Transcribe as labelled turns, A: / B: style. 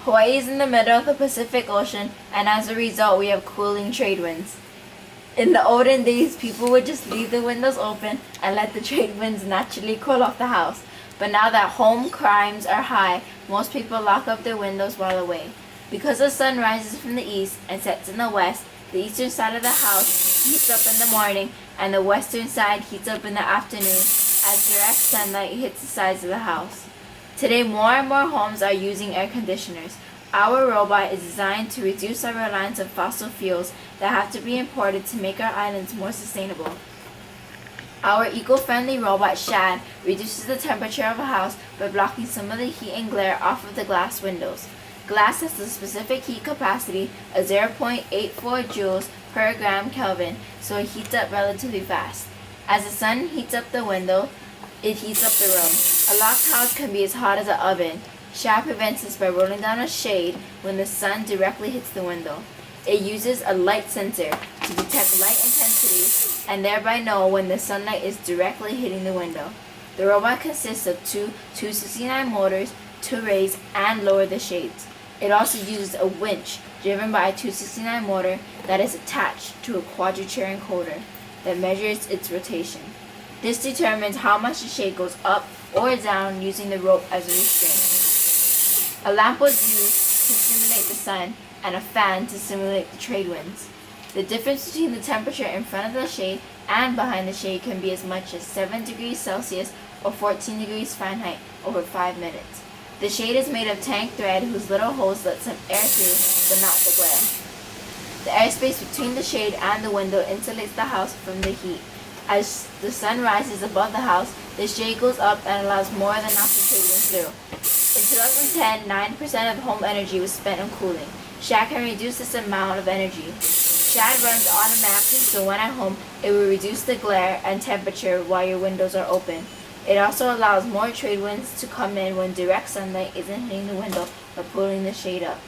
A: Hawaii is in the middle of the Pacific Ocean, and as a result, we have cooling trade winds. In the olden days, people would just leave the windows open and let the trade winds naturally cool off the house. But now that home crimes are high, most people lock up their windows while away. Because the sun rises from the east and sets in the west, the eastern side of the house heats up in the morning and the western side heats up in the afternoon as direct sunlight hits the sides of the house. Today, more and more homes are using air conditioners. Our robot is designed to reduce our reliance on fossil fuels that have to be imported to make our islands more sustainable. Our eco-friendly robot Shad reduces the temperature of a house by blocking some of the heat and glare off of the glass windows. Glass has a specific heat capacity of 0.84 joules per gram Kelvin, so it heats up relatively fast. As the sun heats up the window, it heats up the room. A locked house can be as hot as an oven. Shad prevents this by rolling down a shade when the sun directly hits the window. It uses a light sensor to detect light intensity and thereby know when the sunlight is directly hitting the window. The robot consists of two 269 motors to raise and lower the shades. It also uses a winch driven by a 269 motor that is attached to a quadrature encoder that measures its rotation. This determines how much the shade goes up or down using the rope as a restraint. A lamp was used to simulate the sun and a fan to simulate the trade winds. The difference between the temperature in front of the shade and behind the shade can be as much as 7 degrees Celsius or 14 degrees Fahrenheit over 5 minutes. The shade is made of tank thread whose little holes let some air through, but not the glare. The airspace between the shade and the window insulates the house from the heat. As the sun rises above the house, the shade goes up and allows more than enough to trade winds through. In 2010, 9% of home energy was spent on cooling. Shad can reduce this amount of energy. Shad runs automatically, so when at home, it will reduce the glare and temperature while your windows are open. It also allows more trade winds to come in when direct sunlight isn't hitting the window or pulling the shade up.